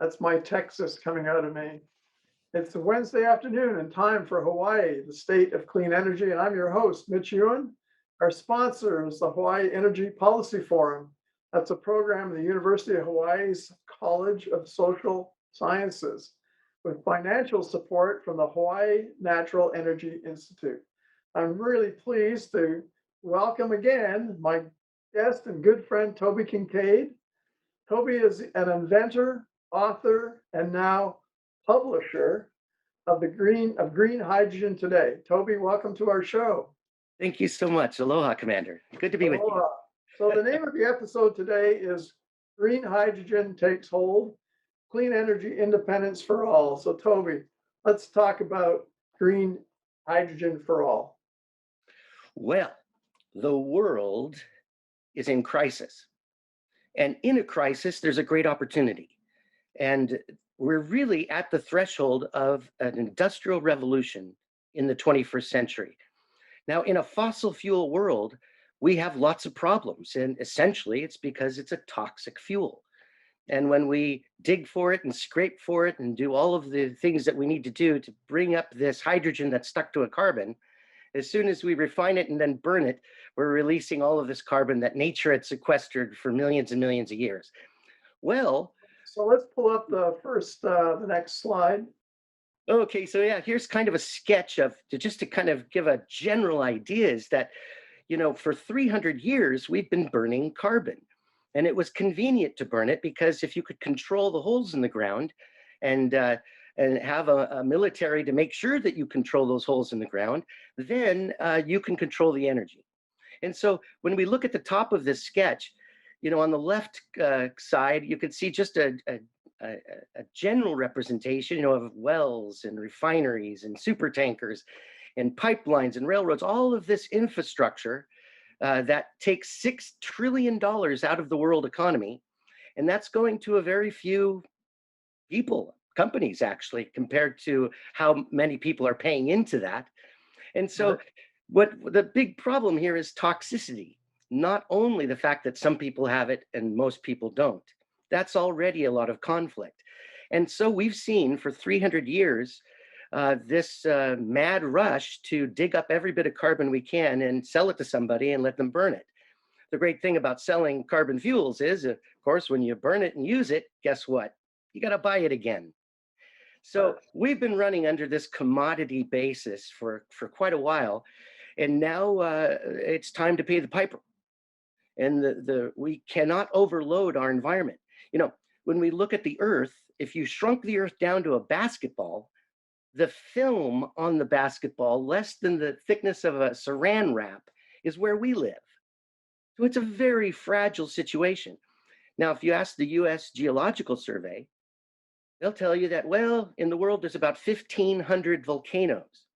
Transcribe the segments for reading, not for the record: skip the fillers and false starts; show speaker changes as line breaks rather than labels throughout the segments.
That's my Texas coming out of me. It's a Wednesday afternoon and time for Hawaii, the state of clean energy. And I'm your host, Mitch Ewan. Our sponsor is the Hawaii Energy Policy Forum. That's a program of the University of Hawaii's College of Social Sciences with financial support from the Hawaii Natural Energy Institute. I'm really pleased to welcome again my guest and good friend, Toby Kinkaid. Toby is an inventor, author, and now publisher of Green Hydrogen Today. Toby, welcome to our show.
Thank you so much. Aloha, Commander. Good to be with you.
Aloha. So the name of the episode today is Green Hydrogen Takes Hold, Clean Energy Independence for All. So Toby, let's talk about green hydrogen for all.
Well, the world is in crisis. And in a crisis, there's a great opportunity. And we're really at the threshold of an industrial revolution in the 21st century. Now, in a fossil fuel world, we have lots of problems. And essentially, it's because it's a toxic fuel. And when we dig for it and scrape for it and do all of the things that we need to do to bring up this hydrogen that's stuck to a carbon, as soon as we refine it and then burn it, we're releasing all of this carbon that nature had sequestered for millions and millions of years. Well,
so let's pull up the next slide.
Okay, so yeah, here's kind of a sketch of, just to kind of give a general idea is that, for 300 years, we've been burning carbon. And it was convenient to burn it because if you could control the holes in the ground and have a military to make sure that you control those holes in the ground, then you can control the energy. And so when we look at the top of this sketch, on the left side, you can see just a general representation, of wells and refineries and super tankers and pipelines and railroads, all of this infrastructure that takes $6 trillion out of the world economy. And that's going to a very few people, companies actually, compared to how many people are paying into that. And so what the big problem here is toxicity, not only the fact that some people have it and most people don't. That's already a lot of conflict. And so we've seen for 300 years this mad rush to dig up every bit of carbon we can and sell it to somebody and let them burn it. The great thing about selling carbon fuels is, of course, when you burn it and use it, guess what? You got to buy it again. So we've been running under this commodity basis for quite a while. And now it's time to pay the piper. And we cannot overload our environment. When we look at the Earth, if you shrunk the Earth down to a basketball, the film on the basketball, less than the thickness of a saran wrap, is where we live. So it's a very fragile situation. Now, if you ask the US Geological Survey, they'll tell you that, well, in the world, there's about 1,500 volcanoes.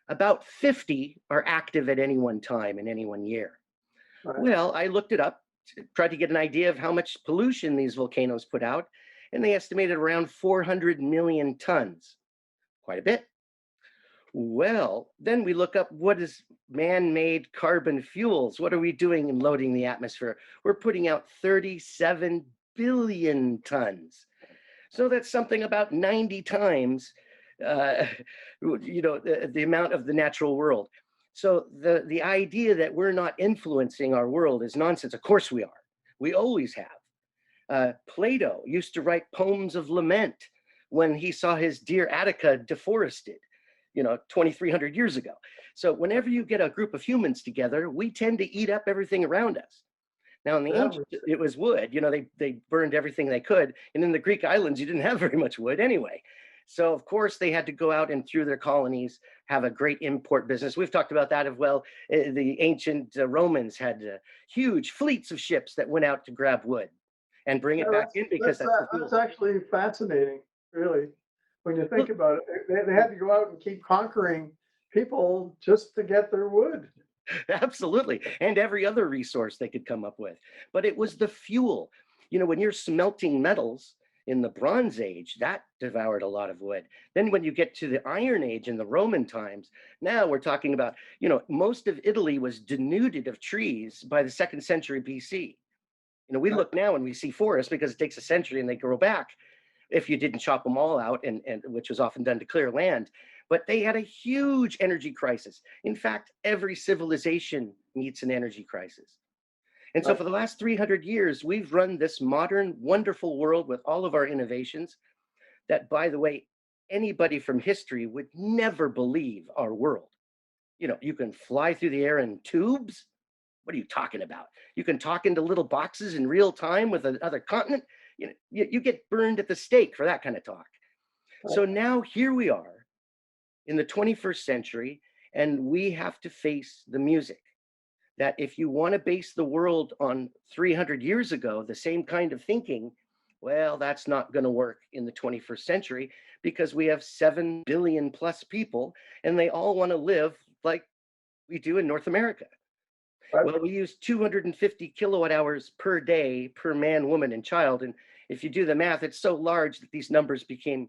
About 50 are active at any one time in any one year. Right. Well, I looked it up, tried to get an idea of how much pollution these volcanoes put out, and they estimated around 400 million tons. Quite a bit. Well, then we look up what is man-made carbon fuels. What are we doing in loading the atmosphere? We're putting out 37 billion tons. So that's something about 90 times, the amount of the natural world. So the idea that we're not influencing our world is nonsense. Of course we are. We always have. Plato used to write poems of lament when he saw his dear Attica deforested, 2,300 years ago. So whenever you get a group of humans together, we tend to eat up everything around us. Now in the ancient, it was wood, they burned everything they could. And in the Greek islands, you didn't have very much wood anyway. So of course they had to go out and through their colonies, have a great import business. We've talked about that as well. The ancient Romans had huge fleets of ships that went out to grab wood and bring it back in because
that's actually fascinating, really. When you think about it, they had to go out and keep conquering people just to get their wood.
Absolutely. And every other resource they could come up with. But it was the fuel. When you're smelting metals in the Bronze Age, that devoured a lot of wood. Then when you get to the Iron Age in the Roman times, now we're talking about, most of Italy was denuded of trees by the 2nd century BC. We look now and we see forests because it takes a century and they grow back. if you didn't chop them all out, and which was often done to clear land. But they had a huge energy crisis. In fact, every civilization meets an energy crisis. And so
Right.
for the last 300 years, we've run this modern, wonderful world with all of our innovations that, by the way, anybody from history would never believe our world. You know, you can fly through the air in tubes. What are you talking about? You can talk into little boxes in real time with another continent. You know, you get burned at the stake for that kind of talk. So
Right.
now here we are in the 21st century, and we have to face the music that if you want to base the world on 300 years ago, the same kind of thinking, well, that's not going to work in the 21st century because we have 7 billion plus people and they all want to live like we do in North America.
Right.
Well, we use 250 kilowatt hours per day per man, woman, and child. And if you do the math, it's so large that these numbers become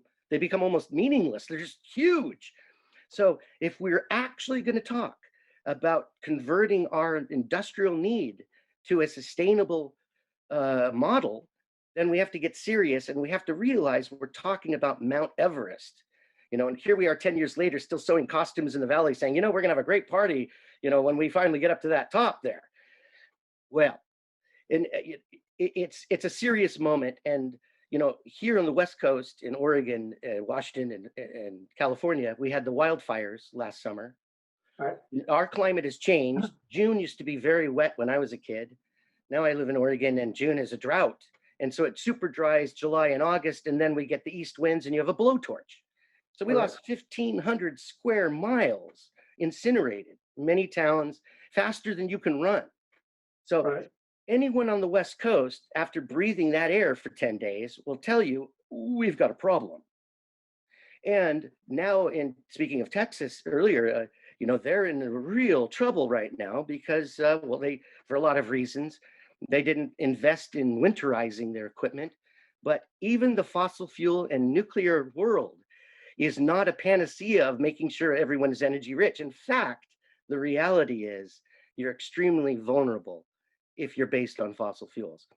almost meaningless. They're just huge. So if we're actually going to talk about converting our industrial need to a sustainable model, then we have to get serious and we have to realize we're talking about Mount Everest. You know, and here we are 10 years later, still sewing costumes in the valley saying, you know, we're going to have a great party, you know, when we finally get up to that top there. Well, and it's a serious moment. And, you know, here on the West Coast in Oregon, Washington, and California, we had the wildfires last summer.
Right.
Our climate has changed. June used to be very wet when I was a kid. Now I live in Oregon and June is a drought. And so it super dries July and August, and then we get the east winds and you have a blowtorch. So we
Right.
lost 1,500 square miles incinerated, many towns, faster than you can run. So
Right.
anyone on the West Coast, after breathing that air for 10 days, will tell you, we've got a problem. And now, in speaking of Texas earlier, you know, they're in real trouble right now because, well, for a lot of reasons, they didn't invest in winterizing their equipment. But even the fossil fuel and nuclear world is not a panacea of making sure everyone is energy rich. In fact, the reality is you're extremely vulnerable if you're based on fossil fuels.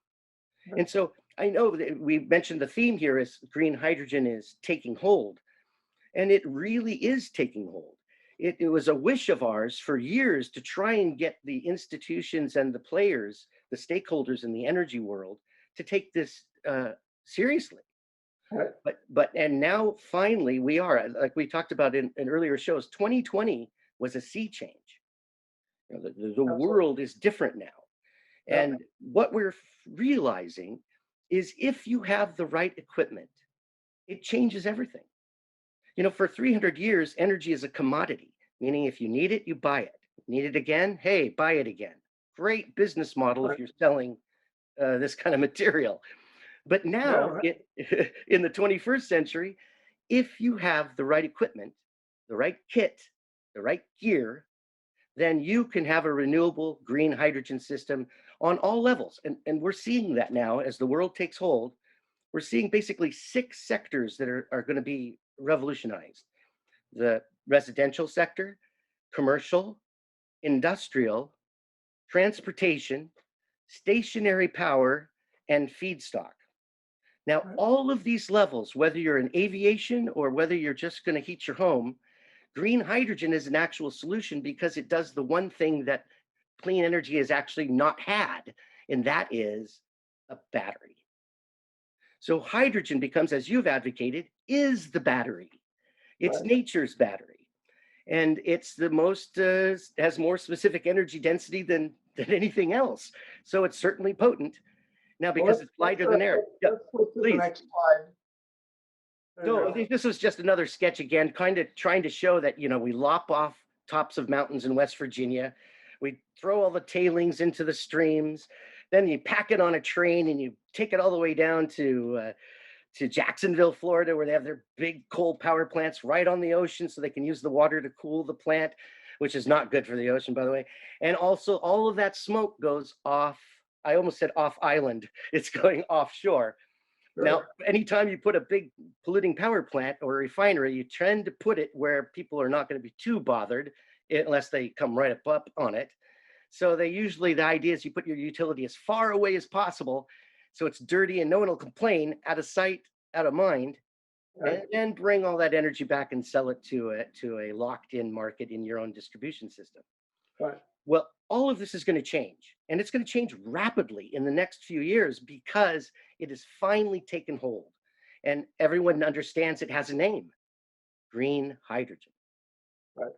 And so I know that we mentioned the theme here is green hydrogen is taking hold, and it really is taking hold. It was a wish of ours for years to try and get the institutions and the players, the stakeholders in the energy world, to take this seriously.
Right.
And now finally we are, like we talked about in earlier shows, 2020 was a sea change. You know, the
Absolutely.
world is different now.
Yeah.
And what we're realizing is if you have the right equipment, it changes everything. You know, for 300 years, energy is a commodity, meaning if you need it, you buy it. Need it again? Hey, buy it again. Great business model if
Right.
you're selling this kind of material. But
Yeah.
now,
Right.
in the 21st century, if you have the right equipment, the right kit, the right gear, then you can have a renewable green hydrogen system on all levels. And we're seeing that now as the world takes hold. We're seeing basically 6 sectors that are going to be revolutionized: the residential sector, commercial, industrial, transportation, stationary power, and feedstock. Now,
Right.
all of these levels, whether you're in aviation or whether you're just going to heat your home, green hydrogen is an actual solution because it does the one thing that clean energy has actually not had, and that is a battery. So hydrogen becomes, as you've advocated, is the battery. It's
Right.
nature's battery. And it's the most, has more specific energy density than anything else. So it's certainly potent. Now,
Well,
because it's lighter than air. Yeah,
let's flip to the
please.
next slide. There you
So
go.
this was just another sketch again, kind of trying to show that, you know, we lop off tops of mountains in West Virginia. We throw all the tailings into the streams. Then you pack it on a train and you take it all the way down to Jacksonville, Florida, where they have their big coal power plants right on the ocean so they can use the water to cool the plant, which is not good for the ocean, by the way. And also all of that smoke goes off. I almost said off island. It's going offshore. Now,
Sure.
anytime you put a big polluting power plant or a refinery, you tend to put it where people are not going to be too bothered unless they come right up on it. So the idea is you put your utility as far away as possible so it's dirty and no one will complain, out of sight, out of mind,
Right,
and then bring all that energy back and sell it to a locked-in market in your own distribution system.
right.
Well, all of this is going to change, and it's going to change rapidly in the next few years because it has finally taken hold, and everyone understands it has a name: green hydrogen.
Right.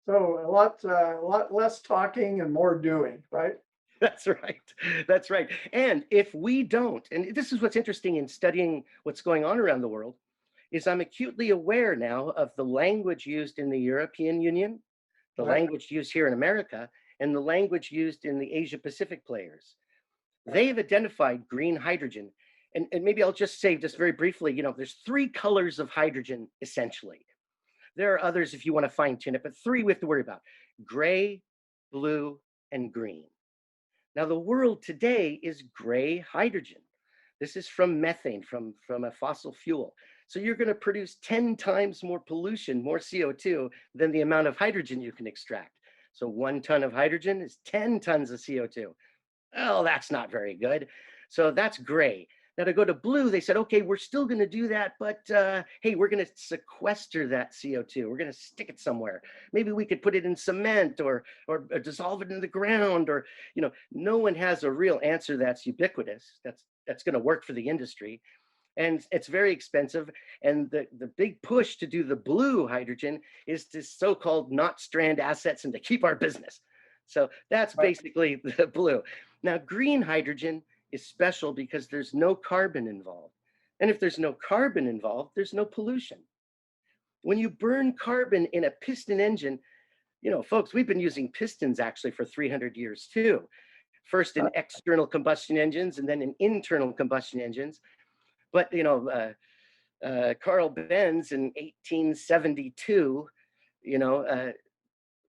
So a lot less talking and more doing, right?
That's right. That's right. And if we don't, and this is what's interesting in studying what's going on around the world, is I'm acutely aware now of the language used in the European Union, the
Right,
language used here in America, and the language used in the Asia Pacific players.
right,
They've identified green hydrogen. And maybe I'll just say just very briefly, there's three colors of hydrogen essentially. There are others if you want to fine tune it, but three we have to worry about: gray, blue, and green. Now, the world today is gray hydrogen. This is from methane, from a fossil fuel. So you're going to produce 10 times more pollution, more CO2 than the amount of hydrogen you can extract. So 1 ton of hydrogen is 10 tons of CO2. Oh, that's not very good. So that's gray. Now to go to blue, they said, okay, we're still going to do that, but hey, we're going to sequester that CO2. We're going to stick it somewhere. Maybe we could put it in cement or dissolve it in the ground, or no one has a real answer that's ubiquitous. That's going to work for the industry, and it's very expensive. And the big push to do the blue hydrogen is to so-called not strand assets and to keep our business. So that's
right,
basically the blue. Now, green hydrogen is special because there's no carbon involved. And if there's no carbon involved, there's no pollution. When you burn carbon in a piston engine, folks, we've been using pistons actually for 300 years too. First in
right,
external combustion engines and then in internal combustion engines. But, Carl Benz in 1872,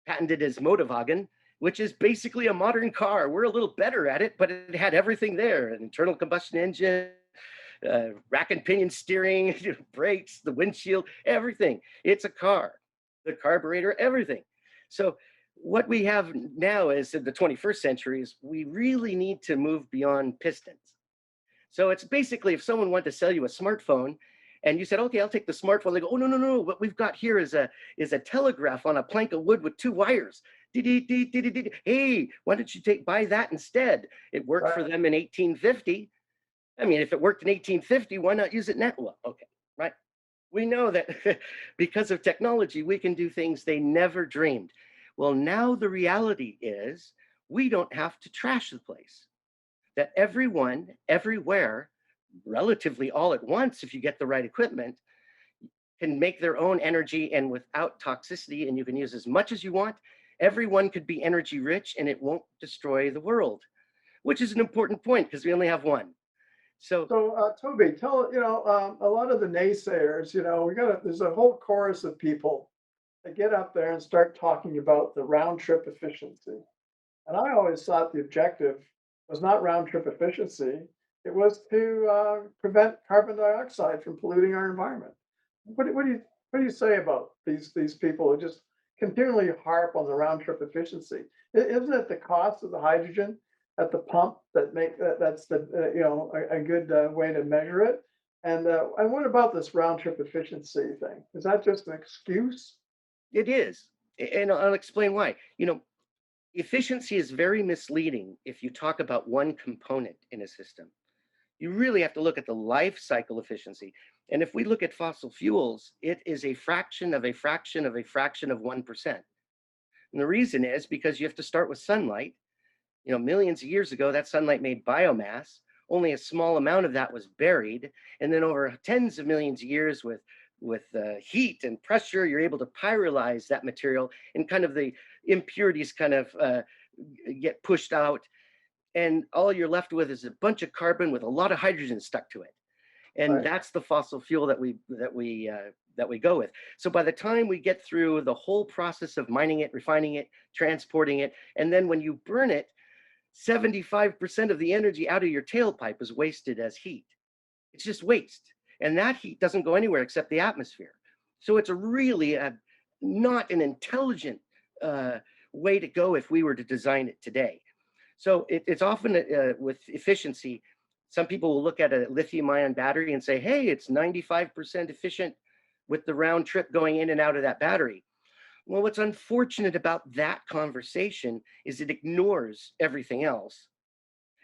patented his Motorwagen, which is basically a modern car. We're a little better at it, but it had everything there: an internal combustion engine, rack and pinion steering, brakes, the windshield, everything. It's a car, the carburetor, everything. So what we have now is in the 21st century is we really need to move beyond pistons. So it's basically if someone wanted to sell you a smartphone and you said, okay, I'll take the smartphone. They go, oh, no, no, no. What we've got here is a telegraph on a plank of wood with 2 wires. Hey, why don't you buy that instead? It worked for
right,
them in 1850. I mean, if it worked in 1850, why not use it now? Well, okay, right. We know that because of technology, we can do things they never dreamed. Well, now the reality is we don't have to trash the place. That everyone, everywhere, relatively all at once, if you get the right equipment, can make their own energy and without toxicity, and you can use as much as you want. Everyone could be energy rich and it won't destroy the world, which is an important point because we only have one. So
So, Toby, a lot of the naysayers, there's a whole chorus of people that get up there and start talking about the round trip efficiency. And I always thought the objective was not round trip efficiency. It was to prevent carbon dioxide from polluting our environment. What do you say about these people who just continually harp on the round trip efficiency? Isn't it the cost of the hydrogen at the pump that that's the a good way to measure it? And what about this round trip efficiency thing? Is that just an excuse?
it is, and I'll explain why. Efficiency is very misleading if you talk about one component in a system. You really have to look at the life cycle efficiency. And if we look at fossil fuels, it is a fraction of a fraction of a fraction of 1%. And the reason is because you have to start with sunlight. Millions of years ago, that sunlight made biomass. Only a small amount of that was buried. And then over tens of millions of years with heat and pressure, you're able to pyrolyze that material and kind of the impurities kind of get pushed out. And all you're left with is a bunch of carbon with a lot of hydrogen stuck to it. And
Right.
that's the fossil fuel that we go with. So by the time we get through the whole process of mining it, refining it, transporting it, and then when you burn it, 75% of the energy out of your tailpipe is wasted as heat. It's just waste. And that heat doesn't go anywhere except the atmosphere. So it's not an intelligent way to go if we were to design it today. So it's often with efficiency, Some people will look at a lithium ion battery and say, hey, it's 95% efficient with the round trip going in and out of that battery. Well, what's unfortunate about that conversation is it ignores everything else.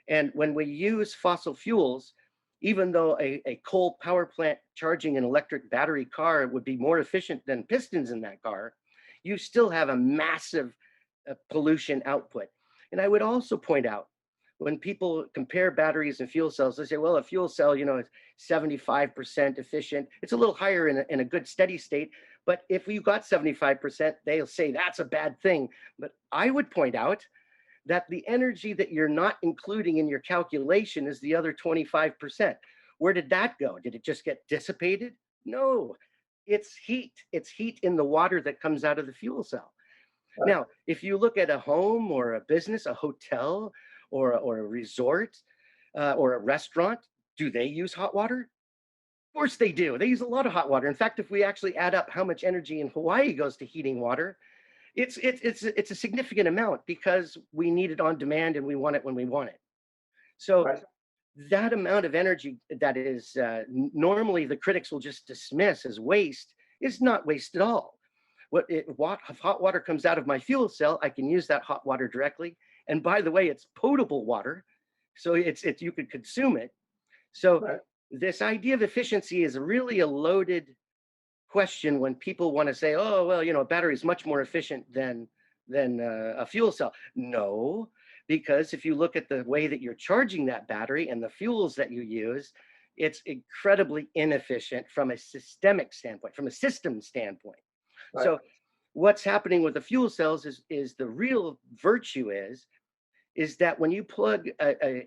And when we use fossil fuels, even though a coal power plant charging an electric battery car would be more efficient than pistons in that car, you still have a massive pollution output. And I would also point out, when people compare batteries and fuel cells, they say, well, a fuel cell, is 75% efficient. It's a little higher in a good steady state. But if you got 75%, they'll say that's a bad thing. But I would point out that the energy that you're not including in your calculation is the other 25%. Where did that go? Did it just get dissipated? No, it's heat. It's heat in the water that comes out of the fuel cell.
Right.
Now, if you look at a home or a business, a hotel or a resort or a restaurant, do they use hot water? Of course they do. They use a lot of hot water. In fact, if we actually add up how much energy in Hawaii goes to heating water, it's a significant amount because we need it on demand and we want it when we want it. So
Right.
that amount of energy that is normally the critics will just dismiss as waste is not waste at all. If hot water comes out of my fuel cell, I can use that hot water directly. And by the way, it's potable water, so it's you could consume it. So
Right.
this idea of efficiency is really a loaded question when people want to say, oh, well, a battery is much more efficient than a fuel cell. No, because if you look at the way that you're charging that battery and the fuels that you use, it's incredibly inefficient from a systemic standpoint, from a system standpoint.
Right.
So what's happening with the fuel cells is the real virtue is that when you plug a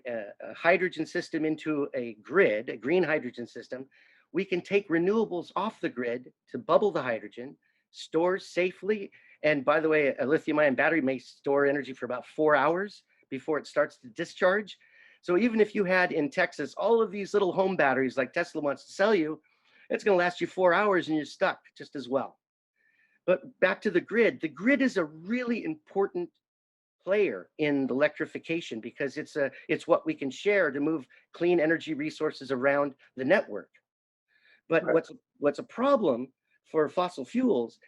hydrogen system into a grid, a green hydrogen system, we can take renewables off the grid to bubble the hydrogen, store safely. And by the way, a lithium ion battery may store energy for about 4 hours before it starts to discharge. So even if you had in Texas all of these little home batteries like Tesla wants to sell you, it's going to last you 4 hours and you're stuck just as well. But back to the grid is a really important player in the electrification because it's what we can share to move clean energy resources around the network. But
Right.
what's a problem for fossil fuels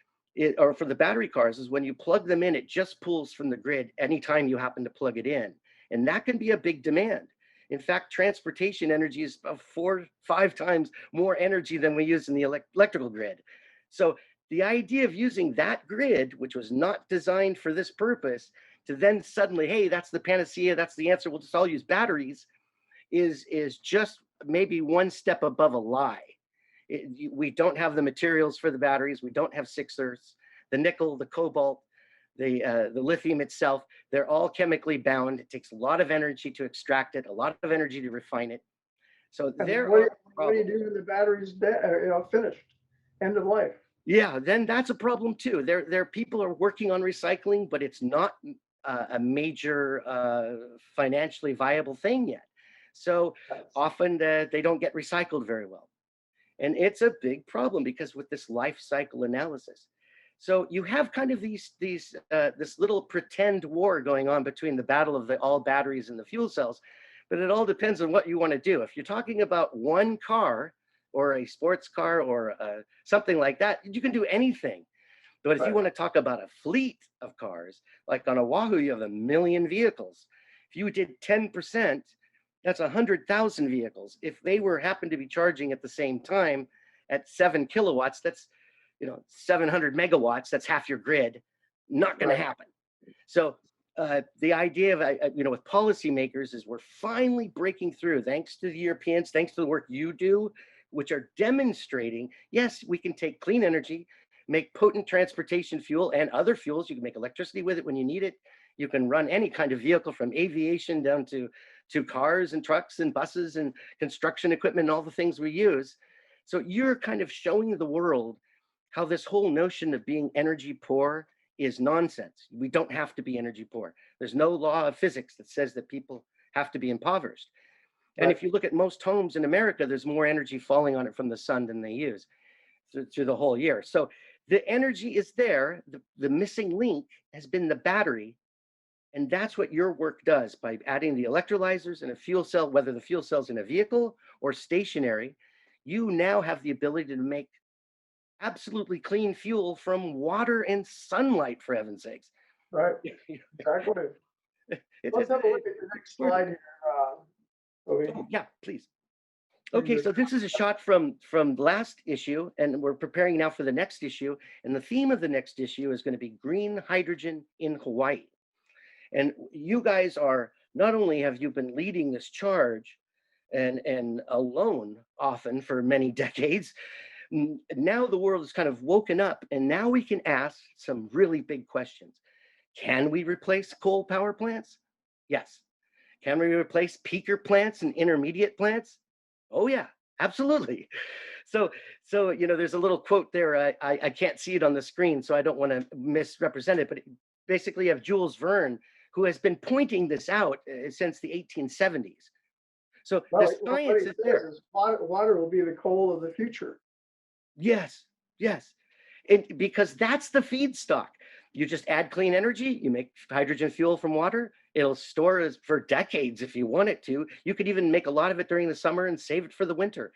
or for the battery cars is when you plug them in, it just pulls from the grid anytime you happen to plug it in. And that can be a big demand. In fact, transportation energy is about 4-5 times more energy than we use in the electrical grid. So the idea of using that grid, which was not designed for this purpose, to then suddenly, hey, that's the panacea, that's the answer, we'll just all use batteries, is just maybe one step above a lie. We don't have the materials for the batteries. We don't have 6 earths, the nickel, the cobalt, the lithium itself. They're all chemically bound. It takes a lot of energy to extract it, a lot of energy to refine it. So
And
there
what
are
do you
problems.
do when the battery's finished, end of life?
Yeah, then that's a problem too. There people are working on recycling, but it's not a major financially viable thing yet. So often they don't get recycled very well. And it's a big problem because with this life cycle analysis. So you have kind of this little pretend war going on between the battle of the all batteries and the fuel cells, but it all depends on what you want to do. If you're talking about one car or a sports car or something like that, you can do anything. But if you want to talk about a fleet of cars, like on Oahu, you have 1 million vehicles. If you did 10%, that's 100,000 vehicles. If they happened to be charging at the same time at 7 kilowatts, that's 700 megawatts. That's half your grid. Not going to happen. So the idea of with policymakers is we're finally breaking through, thanks to the Europeans, thanks to the work you do, which are demonstrating, yes, we can take clean energy, make potent transportation fuel and other fuels. You can make electricity with it when you need it. You can run any kind of vehicle from aviation down to cars and trucks and buses and construction equipment and all the things we use. So you're kind of showing the world how this whole notion of being energy poor is nonsense. We don't have to be energy poor. There's no law of physics that says that people have to be impoverished. And if you look at most homes in America, there's more energy falling on it from the sun than they use through the whole year. So the energy is there. The missing link has been the battery. And that's what your work does by adding the electrolyzers and a fuel cell, whether the fuel cell's in a vehicle or stationary, you now have the ability to make absolutely clean fuel from water and sunlight, for heaven's sakes.
Right, exactly. Let's have a look at the next slide here, Toby.
Oh, yeah, please.
Maybe
Okay, so this is a shot from last issue, and we're preparing now for the next issue. And the theme of the next issue is going to be green hydrogen in Hawaii. And you guys are, not only have you been leading this charge and alone often for many decades, now the world has kind of woken up, and now we can ask some really big questions. Can we replace coal power plants? Yes. Can we replace peaker plants and intermediate plants? Oh yeah, absolutely. So there's a little quote there. I can't see it on the screen, so I don't want to misrepresent it. But basically, you have Jules Verne, who has been pointing this out since the 1870s. So
Well,
the
what
science
he
is
says
there.
is water will be the coal of the future.
Yes, yes. Because that's the feedstock. You just add clean energy, you make hydrogen fuel from water, it'll store as for decades if you want it to. You could even make a lot of it during the summer and save it for the winter.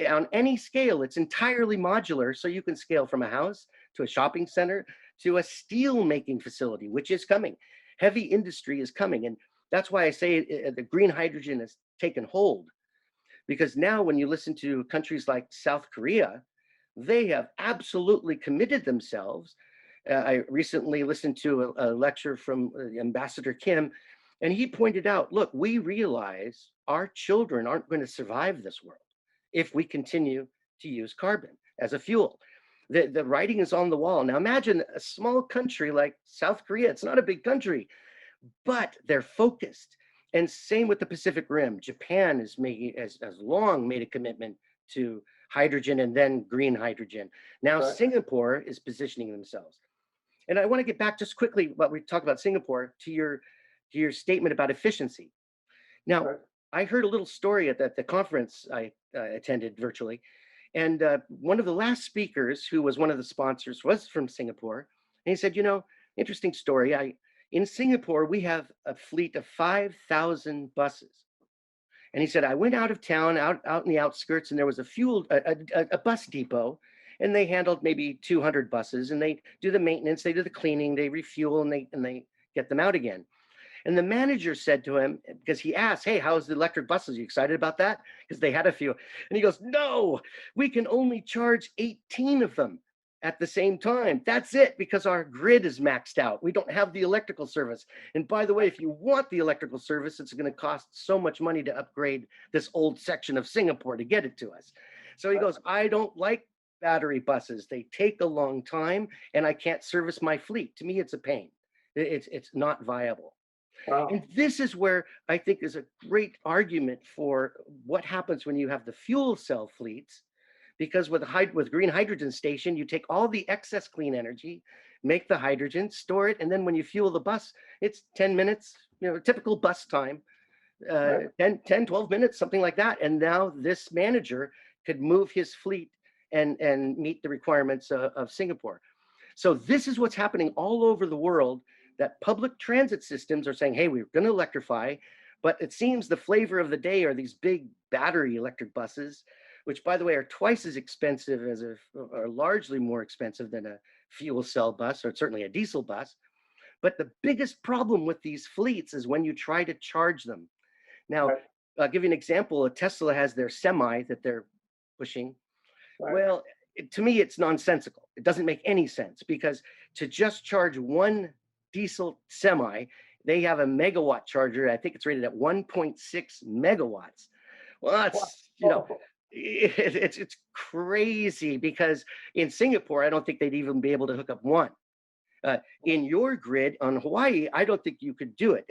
On any scale, it's entirely modular, so you can scale from a house to a shopping center to a steel making facility, which is coming. Heavy industry is coming. And that's why I say the green hydrogen has taken hold. Because now when you listen to countries like South Korea, they have absolutely committed themselves. I recently listened to a lecture from Ambassador Kim, and he pointed out, look, we realize our children aren't going to survive this world if we continue to use carbon as a fuel. The writing is on the wall. Now imagine a small country like South Korea. It's not a big country, but they're focused. And same with the Pacific Rim. Japan has long made a commitment to hydrogen and then green hydrogen. Now
Right.
Singapore is positioning themselves. And I want to get back just quickly while we talk about Singapore to your statement about efficiency. Now,
Right.
I heard a little story at the conference I attended virtually, and one of the last speakers, who was one of the sponsors, was from Singapore, and he said, interesting story. In Singapore, we have a fleet of 5,000 buses. And he said, I went out of town, out in the outskirts, and there was a bus depot, and they handled maybe 200 buses, and they do the maintenance, they do the cleaning, they refuel, and they get them out again. And the manager said to him, because he asked, hey, how's the electric buses? Are you excited about that? Because they had a few. And he goes, no, we can only charge 18 of them at the same time. That's it, because our grid is maxed out. We don't have the electrical service. And by the way, if you want the electrical service, it's going to cost so much money to upgrade this old section of Singapore to get it to us. So he goes, I don't like battery buses. They take a long time and I can't service my fleet. To me, it's a pain. It's not viable.
Wow.
And this is where I think is a great argument for what happens when you have the fuel cell fleets, because with green hydrogen station, you take all the excess clean energy, make the hydrogen, store it, and then when you fuel the bus, it's 10 minutes, typical bus time,
Right.
10, 12 minutes, something like that. And now this manager could move his fleet and meet the requirements of Singapore. So this is what's happening all over the world, that public transit systems are saying, hey, we're going to electrify, but it seems the flavor of the day are these big battery electric buses, which, by the way, are twice as expensive are largely more expensive than a fuel cell bus, or certainly a diesel bus. But the biggest problem with these fleets is when you try to charge them. Now,
Right.
I'll give you an example. Tesla has their semi that they're pushing.
Right.
Well, to me, it's nonsensical. It doesn't make any sense, because to just charge one diesel semi, they have a megawatt charger. I think it's rated at 1.6 megawatts. Well, that's, it's crazy, because in Singapore, I don't think they'd even be able to hook up one. In your grid on Hawaii, I don't think you could do it.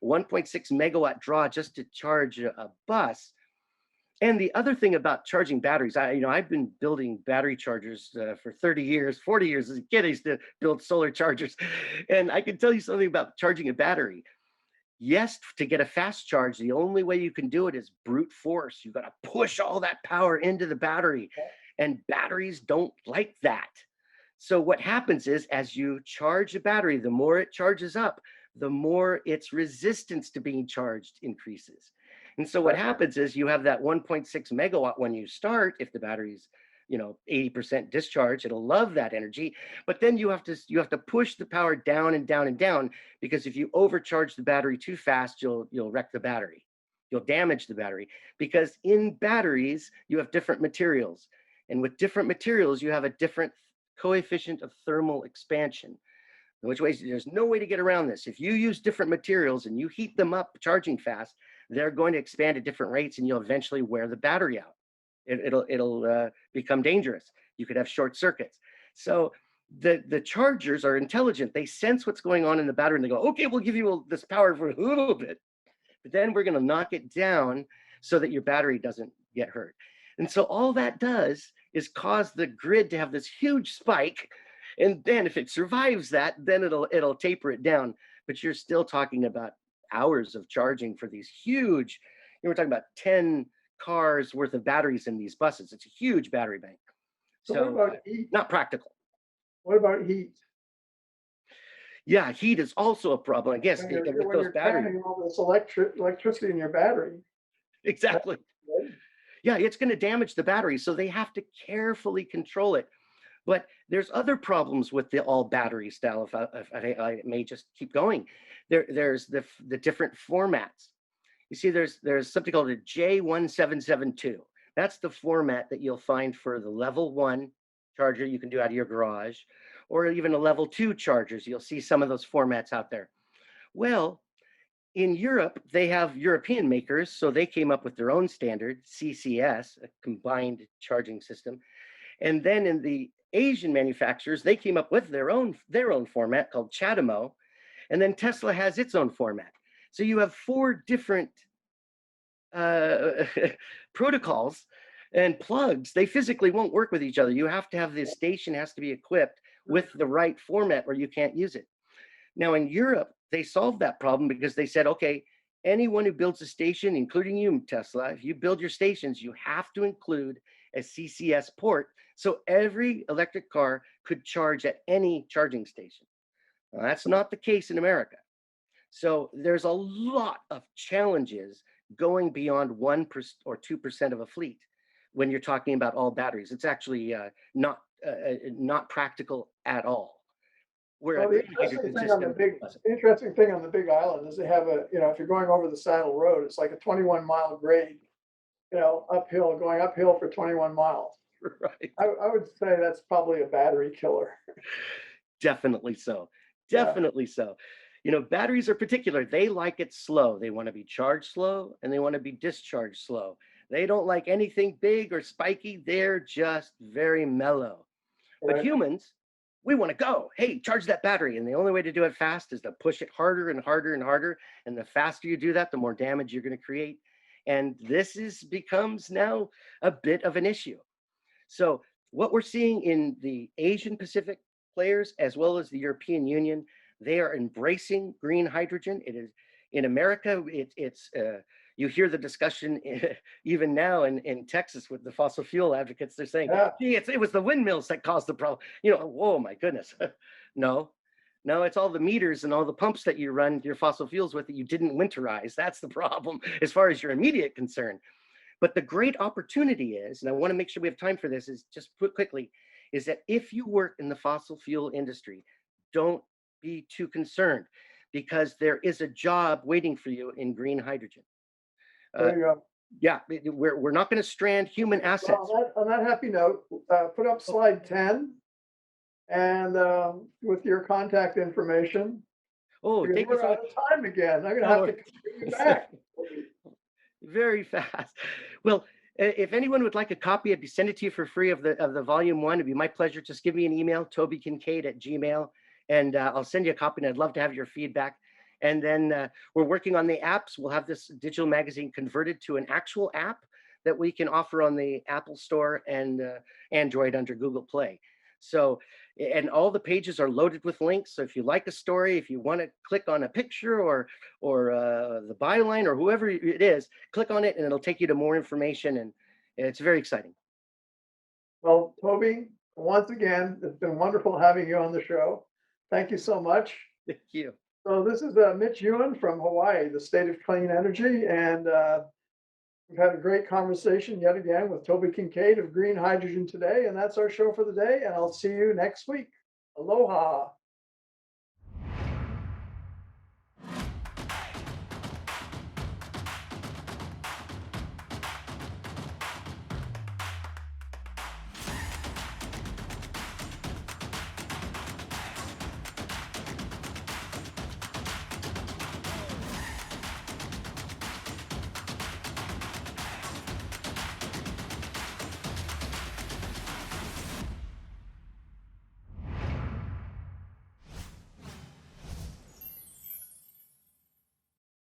1.6 megawatt draw just to charge a bus. And the other thing about charging batteries, I've been building battery chargers for 30 years, 40 years. As a kid, I used to build solar chargers. And I can tell you something about charging a battery. Yes, to get a fast charge, the only way you can do it is brute force. You've got to push all that power into the battery. And batteries don't like that. So what happens is, as you charge a battery, the more it charges up, the more its resistance to being charged increases. And so what
Right.
happens is you have that 1.6 megawatt when you start, if the battery's 80% discharge, it'll love that energy. But then you have to push the power down and down and down, because if you overcharge the battery too fast, you'll wreck the battery. You'll damage the battery, because in batteries you have different materials, and with different materials you have a different coefficient of thermal expansion. In which ways, there's no way to get around this. If you use different materials and you heat them up charging fast, they're going to expand at different rates, and you'll eventually wear the battery out. It'll become dangerous. You could have short circuits. So the chargers are intelligent. They sense what's going on in the battery, and they go, okay, we'll give you this power for a little bit, but then we're going to knock it down so that your battery doesn't get hurt. And so all that does is cause the grid to have this huge spike. And then if it survives that, then it'll taper it down. But you're still talking about hours of charging for these huge, we're talking about 10 cars worth of batteries in these buses. It's a huge battery bank.
So
So
what about heat?
not practical.
What about heat?
Yeah, heat is also a problem, I guess,
When
with
you're,
those batteries.
carrying all this electricity in your battery,
Exactly.
right?
Yeah, it's going to damage the battery. So they have to carefully control it. But there's other problems with the all battery style. If I may just keep going, there's the different formats. You see, there's something called a J1772. That's the format that you'll find for the level 1 charger you can do out of your garage, or even a level 2 chargers. You'll see some of those formats out there. Well, in Europe, they have European makers, so they came up with their own standard, CCS, a combined charging system. And then in the Asian manufacturers, they came up with their own format called CHAdeMO, and then Tesla has its own format. So you have 4 different protocols and plugs. They physically won't work with each other. You have to have the station has to be equipped with the right format, or you can't use it. Now in Europe, they solved that problem because they said, okay, anyone who builds a station, including you, Tesla, if you build your stations, you have to include a CCS port, so every electric car could charge at any charging station. Now, that's not the case in America. So there's a lot of challenges going beyond 1% or 2% of a fleet when you're talking about all batteries. It's actually not practical at all.
Well, the interesting thing on the big island is they have if you're going over the Saddle Road, it's like a 21-mile grade, uphill, going uphill for 21 miles.
Right.
I would say that's probably a battery killer.
Definitely so.
Yeah.
Definitely so. Batteries are particular. They like it slow. They want to be charged slow, and they want to be discharged slow. They don't like anything big or spiky. They're just very mellow. But
Right.
humans, we want to go. Hey, charge that battery. And the only way to do it fast is to push it harder and harder and harder. And the faster you do that, the more damage you're going to create. And this becomes now a bit of an issue. So what we're seeing in the Asian Pacific players, as well as the European Union, they are embracing green hydrogen. It is in America. You hear the discussion even now in Texas with the fossil fuel advocates. They're saying,
Yeah.
gee, it was the windmills that caused the problem. Oh my goodness. No, it's all the meters and all the pumps that you run your fossil fuels with that you didn't winterize. That's the problem as far as your immediate concern. But the great opportunity is, and I want to make sure we have time for this, is just put quickly, is that if you work in the fossil fuel industry, don't be too concerned, because there is a job waiting for you in green hydrogen.
There you go.
Yeah, we're not going to strand human assets.
Well, on that happy note, put up slide 10, and with your contact information.
Oh,
Because
thank you
we're
so
out
much.
of time again. I'm going to have to bring you back.
Very fast. Well, if anyone would like a copy, I'd send it to you for free of the volume 1. It'd be my pleasure. Just give me an email, tobykinkaid@gmail.com, and I'll send you a copy. And I'd love to have your feedback. And then we're working on the apps. We'll have this digital magazine converted to an actual app that we can offer on the Apple Store and Android under Google Play. So, and all the pages are loaded with links. So if you like a story, if you want to click on a picture or the byline or whoever it is, click on it and it'll take you to more information. And it's very exciting.
Well, Toby, once again, it's been wonderful having you on the show. Thank you so much.
Thank you.
So this is Mitch Ewan from Hawaii, the state of clean energy, and we've had a great conversation yet again with Toby Kinkaid of Green Hydrogen Today, and that's our show for the day, and I'll see you next week. Aloha.